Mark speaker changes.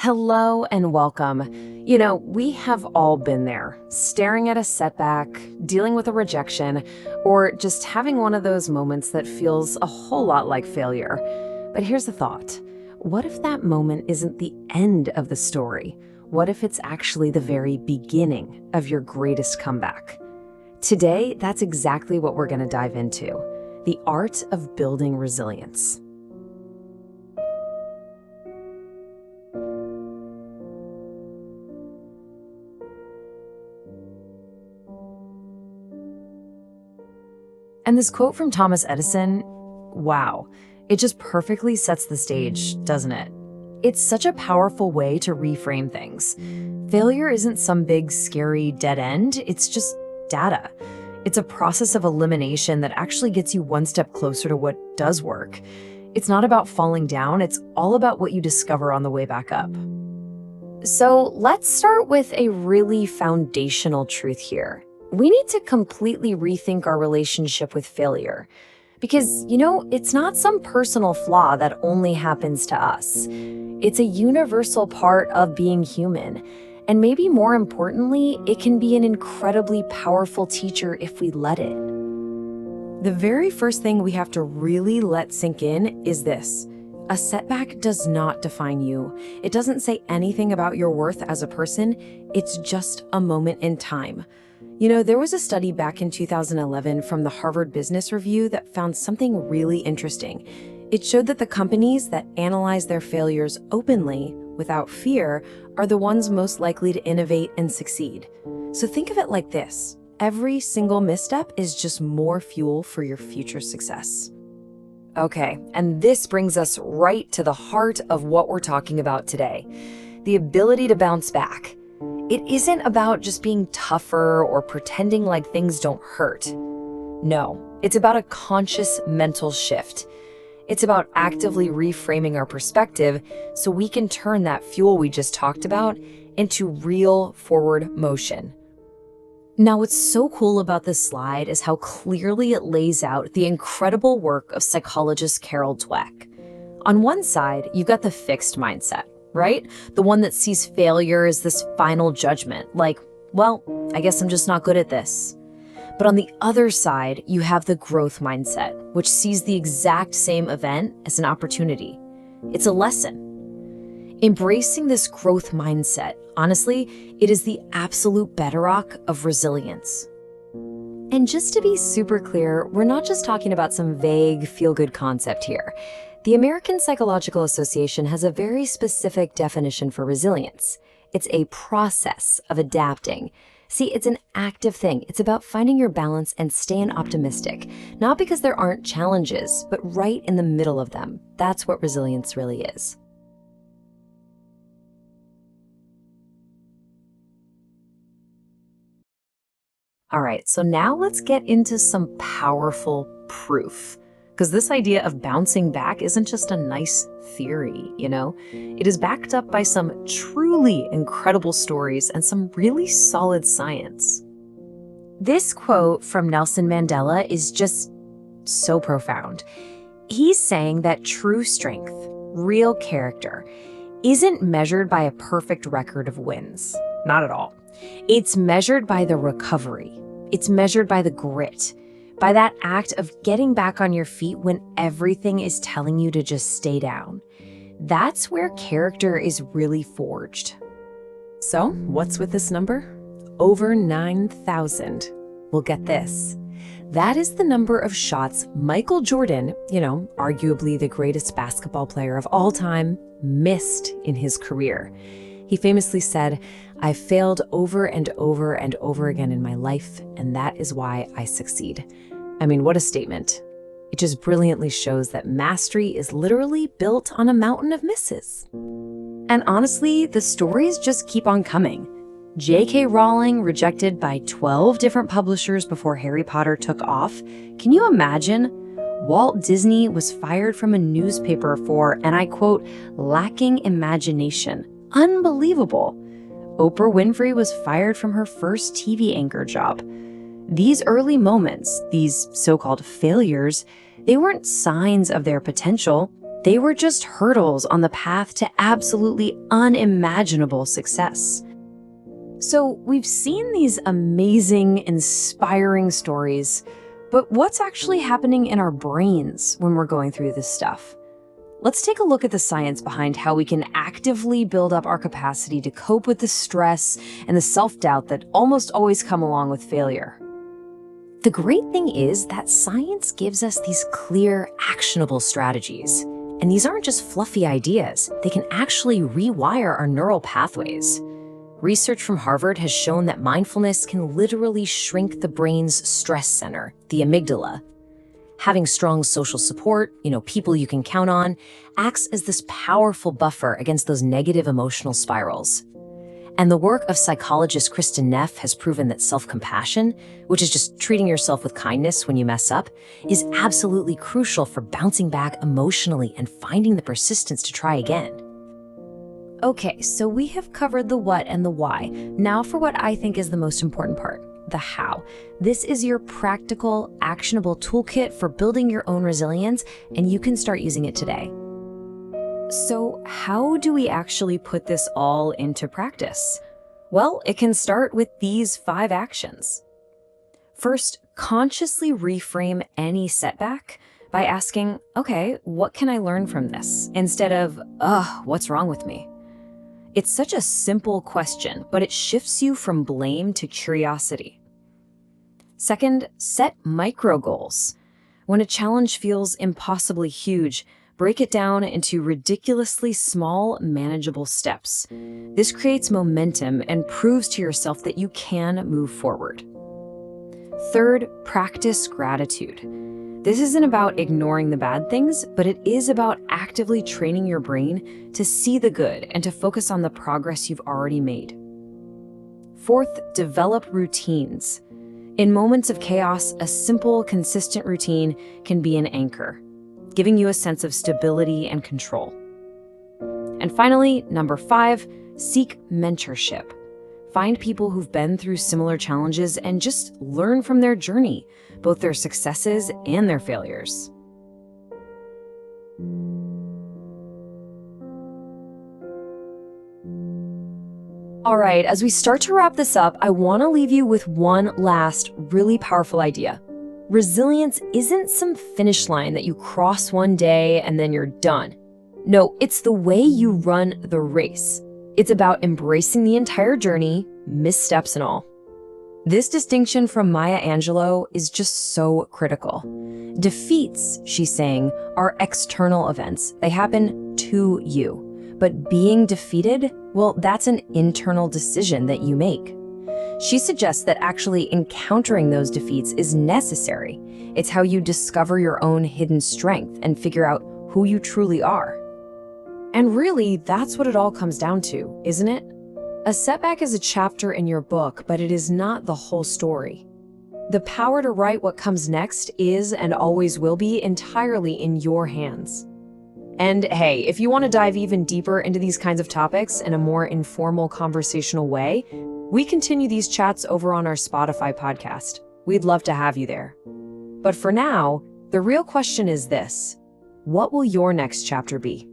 Speaker 1: Hello and welcome. We have all been there, staring at a setback, dealing with a rejection, or just having one of those moments that feels a whole lot like failure. But here's the thought. What if that moment isn't the end of the story? What if it's actually the very beginning of your greatest comeback? Today, that's exactly what we're going to dive into. The art of building resilience. And this quote from Thomas Edison, wow, it just perfectly sets the stage, doesn't it? It's such a powerful way to reframe things. Failure isn't some big, scary dead end, it's just data. It's a process of elimination that actually gets you one step closer to what does work. It's not about falling down, it's all about what you discover on the way back up. So let's start with a really foundational truth here. We need to completely rethink our relationship with failure. Because, it's not some personal flaw that only happens to us. It's a universal part of being human. And maybe more importantly, it can be an incredibly powerful teacher if we let it. The very first thing we have to really let sink in is this. A setback does not define you. It doesn't say anything about your worth as a person. It's just a moment in time. There was a study back in 2011 from the Harvard Business Review that found something really interesting. It showed that the companies that analyze their failures openly, without fear, are the ones most likely to innovate and succeed. So think of it like this. Every single misstep is just more fuel for your future success. Okay, and this brings us right to the heart of what we're talking about today. The ability to bounce back. It isn't about just being tougher or pretending like things don't hurt. No, it's about a conscious mental shift. It's about actively reframing our perspective so we can turn that fuel we just talked about into real forward motion. Now, what's so cool about this slide is how clearly it lays out the incredible work of psychologist Carol Dweck. On one side, you've got the fixed mindset, right? The one that sees failure as this final judgment, like, well, I guess I'm just not good at this. But on the other side, you have the growth mindset, which sees the exact same event as an opportunity. It's a lesson. Embracing this growth mindset, honestly, it is the absolute bedrock of resilience. And just to be super clear, we're not just talking about some vague feel-good concept here. The American Psychological Association has a very specific definition for resilience. It's a process of adapting. See, it's an active thing. It's about finding your balance and staying optimistic, not because there aren't challenges, but right in the middle of them. That's what resilience really is. All right, so now let's get into some powerful proof. Because this idea of bouncing back isn't just a nice theory, It is backed up by some truly incredible stories and some really solid science. This quote from Nelson Mandela is just so profound. He's saying that true strength, real character, isn't measured by a perfect record of wins. Not at all. It's measured by the recovery. It's measured by the grit. By that act of getting back on your feet when everything is telling you to just stay down. That's where character is really forged. So, what's with this number? Over 9,000. Well, get this. That is the number of shots Michael Jordan, arguably the greatest basketball player of all time, missed in his career. He famously said, "I've failed over and over and over again in my life, and that is why I succeed." I mean, what a statement. It just brilliantly shows that mastery is literally built on a mountain of misses. And honestly, the stories just keep on coming. J.K. Rowling rejected by 12 different publishers before Harry Potter took off. Can you imagine? Walt Disney was fired from a newspaper for, and I quote, "lacking imagination." Unbelievable. Oprah Winfrey was fired from her first TV anchor job. These early moments, these so-called failures, they weren't signs of their potential. They were just hurdles on the path to absolutely unimaginable success. So we've seen these amazing, inspiring stories, but what's actually happening in our brains when we're going through this stuff? Let's take a look at the science behind how we can actively build up our capacity to cope with the stress and the self-doubt that almost always come along with failure. The great thing is that science gives us these clear, actionable strategies. And these aren't just fluffy ideas. They can actually rewire our neural pathways. Research from Harvard has shown that mindfulness can literally shrink the brain's stress center, the amygdala. Having strong social support, people you can count on, acts as this powerful buffer against those negative emotional spirals. And the work of psychologist Kristen Neff has proven that self-compassion, which is just treating yourself with kindness when you mess up, is absolutely crucial for bouncing back emotionally and finding the persistence to try again. Okay, so we have covered the what and the why. Now for what I think is the most important part, the how. This is your practical, actionable toolkit for building your own resilience, and you can start using it today. So how do we actually put this all into practice? Well, it can start with these 5 actions. First, consciously reframe any setback by asking, okay, what can I learn from this? Instead of, what's wrong with me? It's such a simple question, but it shifts you from blame to curiosity. Second, set micro goals. When a challenge feels impossibly huge, break it down into ridiculously small, manageable steps. This creates momentum and proves to yourself that you can move forward. Third, practice gratitude. This isn't about ignoring the bad things, but it is about actively training your brain to see the good and to focus on the progress you've already made. Fourth, develop routines. In moments of chaos, a simple, consistent routine can be an anchor, giving you a sense of stability and control. And finally, number 5, seek mentorship. Find people who've been through similar challenges and just learn from their journey, both their successes and their failures. All right, as we start to wrap this up, I want to leave you with one last really powerful idea. Resilience isn't some finish line that you cross one day and then you're done. No, it's the way you run the race. It's about embracing the entire journey, missteps and all. This distinction from Maya Angelou is just so critical. Defeats, she's saying, are external events. They happen to you. But being defeated, well, that's an internal decision that you make. She suggests that actually encountering those defeats is necessary. It's how you discover your own hidden strength and figure out who you truly are. And really, that's what it all comes down to, isn't it? A setback is a chapter in your book, but it is not the whole story. The power to write what comes next is and always will be entirely in your hands. And hey, if you want to dive even deeper into these kinds of topics in a more informal conversational way, we continue these chats over on our Spotify podcast. We'd love to have you there. But for now, the real question is this: what will your next chapter be?